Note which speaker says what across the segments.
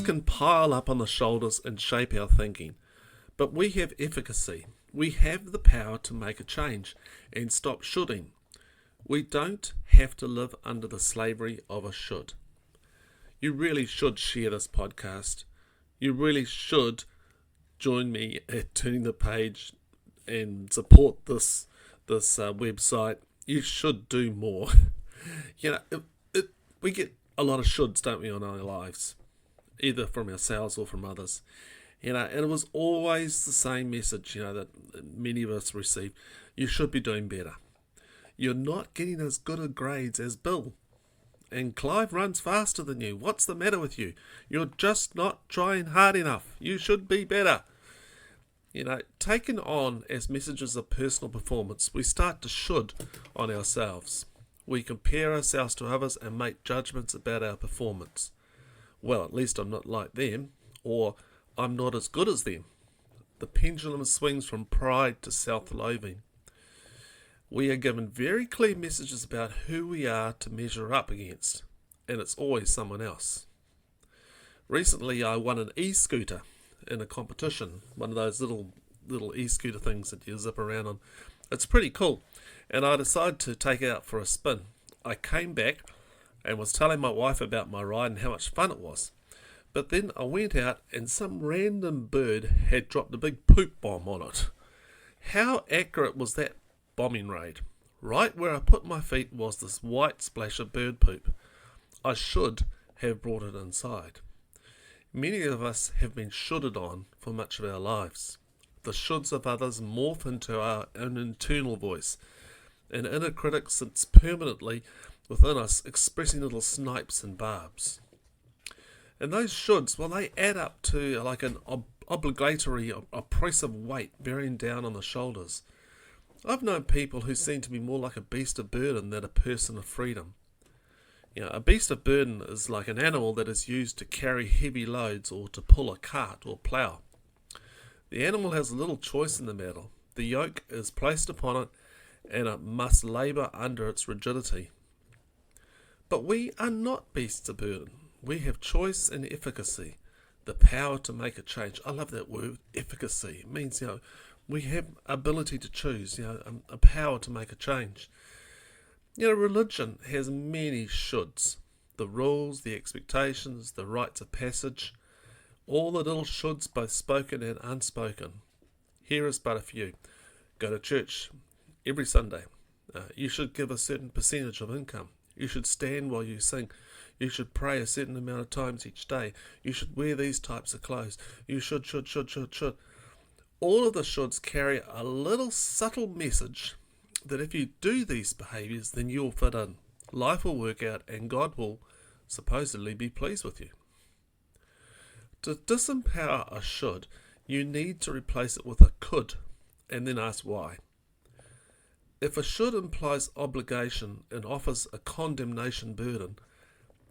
Speaker 1: shoulds can pile up on the shoulders and shape our thinking, but we have efficacy. We have the power to make a change and stop shoulding. We don't have to live under the slavery of a should. You really should share this podcast. You really should join me at Turning the Page and support this website. You should do more. We get a lot of shoulds, don't we, on our lives, either from ourselves or from others. And it was always the same message, that many of us received. You should be doing better. You're not getting as good a grades as Bill. And Clive runs faster than you. What's the matter with you? You're just not trying hard enough. You should be better. Taken on as messages of personal performance, we start to should on ourselves. We compare ourselves to others and make judgments about our performance. Well, at least I'm not like them, or I'm not as good as them. The pendulum swings from pride to self-loathing. We are given very clear messages about who we are to measure up against, and it's always someone else. Recently, I won an e-scooter in a competition, one of those little e-scooter things that you zip around on. It's pretty cool, and I decided to take it out for a spin. I came back and was telling my wife about my ride and how much fun it was. But then I went out and some random bird had dropped a big poop bomb on it. How accurate was that bombing raid? Right where I put my feet was this white splash of bird poop. I should have brought it inside. Many of us have been shoulded on for much of our lives. The shoulds of others morph into our own internal voice. An inner critic sits permanently within us, expressing little snipes and barbs. And those shoulds, well, they add up to like an obligatory, oppressive weight bearing down on the shoulders. I've known people who seem to be more like a beast of burden than a person of freedom. A beast of burden is like an animal that is used to carry heavy loads or to pull a cart or plough. The animal has little choice in the matter. The yoke is placed upon it and it must labour under its rigidity. But we are not beasts of burden. We have choice and efficacy, the power to make a change. I love that word, efficacy. It means, we have ability to choose, a power to make a change. Religion has many shoulds. The rules, the expectations, the rites of passage, all the little shoulds, both spoken and unspoken. Here is but a few. Go to church every Sunday. You should give a certain percentage of income. You should stand while you sing. You should pray a certain amount of times each day. You should wear these types of clothes. You should. All of the shoulds carry a little subtle message that if you do these behaviours, then you'll fit in. Life will work out and God will supposedly be pleased with you. To disempower a should, you need to replace it with a could, and then ask why. If a should implies obligation and offers a condemnation burden,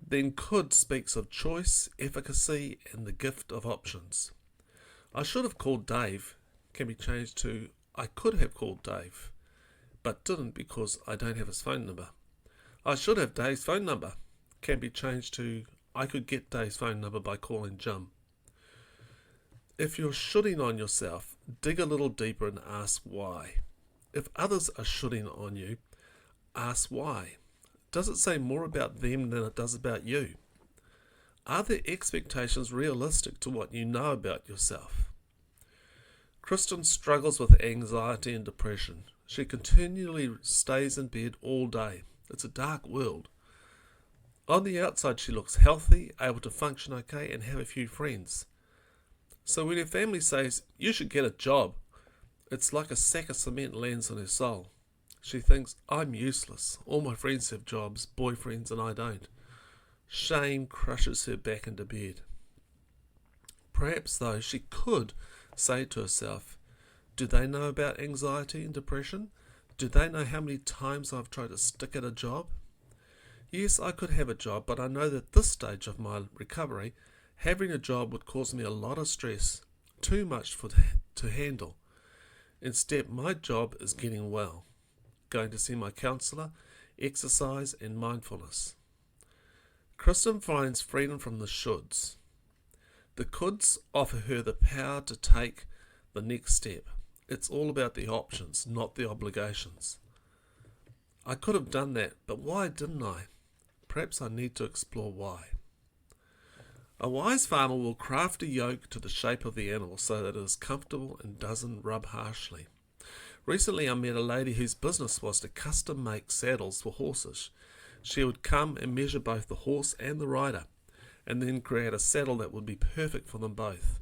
Speaker 1: then could speaks of choice, efficacy, and the gift of options. I should have called Dave can be changed to I could have called Dave, but didn't because I don't have his phone number. I should have Dave's phone number can be changed to I could get Dave's phone number by calling Jim. If you're shoulding on yourself, dig a little deeper and ask why. If others are shoulding on you, ask why. Does it say more about them than it does about you? Are their expectations realistic to what you know about yourself? Kristen struggles with anxiety and depression. She continually stays in bed all day. It's a dark world. On the outside, she looks healthy, able to function okay, and have a few friends. So when her family says, you should get a job, it's like a sack of cement lands on her soul. She thinks, I'm useless. All my friends have jobs, boyfriends, and I don't. Shame crushes her back into bed. Perhaps, though, she could say to herself, do they know about anxiety and depression? Do they know how many times I've tried to stick at a job? Yes, I could have a job, but I know that at this stage of my recovery, having a job would cause me a lot of stress, too much to handle. Instead, my job is getting well, going to see my counsellor, exercise and mindfulness. Kristen finds freedom from the shoulds. The coulds offer her the power to take the next step. It's all about the options, not the obligations. I could have done that, but why didn't I? Perhaps I need to explore why. A wise farmer will craft a yoke to the shape of the animal so that it is comfortable and doesn't rub harshly. Recently I met a lady whose business was to custom make saddles for horses. She would come and measure both the horse and the rider, and then create a saddle that would be perfect for them both.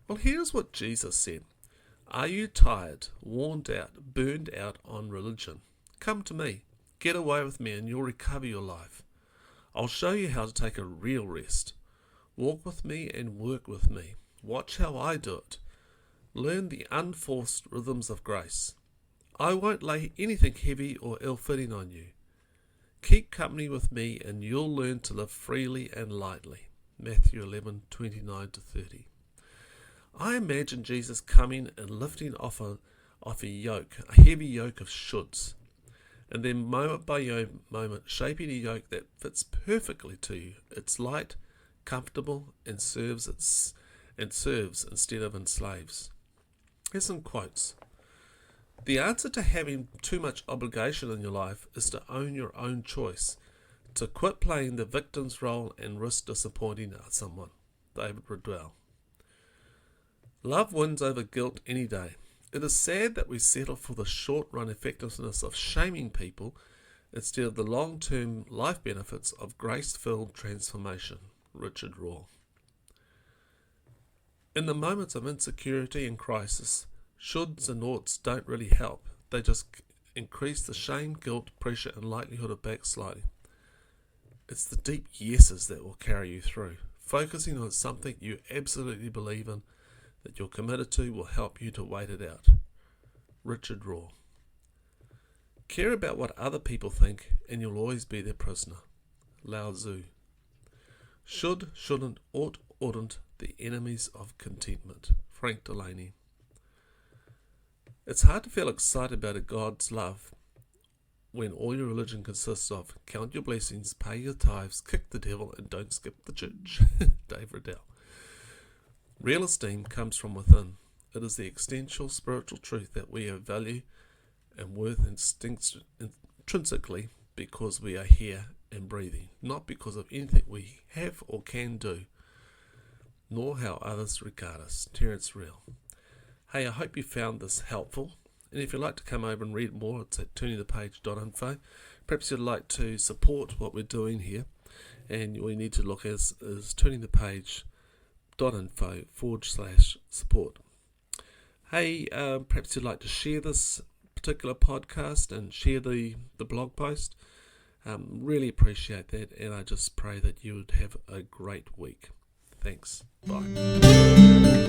Speaker 1: Well, here's what Jesus said. Are you tired, worn out, burned out on religion? Come to me, get away with me, and you'll recover your life. I'll show you how to take a real rest. Walk with me and work with me. Watch how I do it. Learn the unforced rhythms of grace. I won't lay anything heavy or ill-fitting on you. Keep company with me and you'll learn to live freely and lightly. Matthew 11:29-30. I imagine Jesus coming and lifting off a yoke, a heavy yoke of shoulds, and then moment by moment shaping a yoke that fits perfectly to you. It's light, comfortable, and serves instead of enslaves. Here's some quotes. The answer to having too much obligation in your life is to own your own choice, to quit playing the victim's role and risk disappointing someone. David Riddell. Love wins over guilt any day. It is sad that we settle for the short-run effectiveness of shaming people instead of the long-term life benefits of grace-filled transformation. Richard Rohr. In the moments of insecurity and crisis, shoulds and oughts don't really help. They just increase the shame, guilt, pressure, and likelihood of backsliding. It's the deep yeses that will carry you through. Focusing on something you absolutely believe in, that you're committed to, will help you to wait it out. Richard Rohr. Care about what other people think, and you'll always be their prisoner. Lao Tzu. Should, shouldn't, ought, oughtn't, the enemies of contentment. Frank Delaney. It's hard to feel excited about a God's love when all your religion consists of count your blessings, pay your tithes, kick the devil, and don't skip the church. Dave Riddell. Real esteem comes from within. It is the existential spiritual truth that we have value and worth intrinsically because we are here and breathing, not because of anything we have or can do, nor how others regard us. Terence Real. Hey, I hope you found this helpful, and if you'd like to come over and read more, it's at turningthepage.info. Perhaps you'd like to support what we're doing here, and all you need to look at is turningthepage.info/support. Hey, perhaps you'd like to share this particular podcast and share the blog post. Really appreciate that, and I just pray that you would have a great week. Thanks. Bye.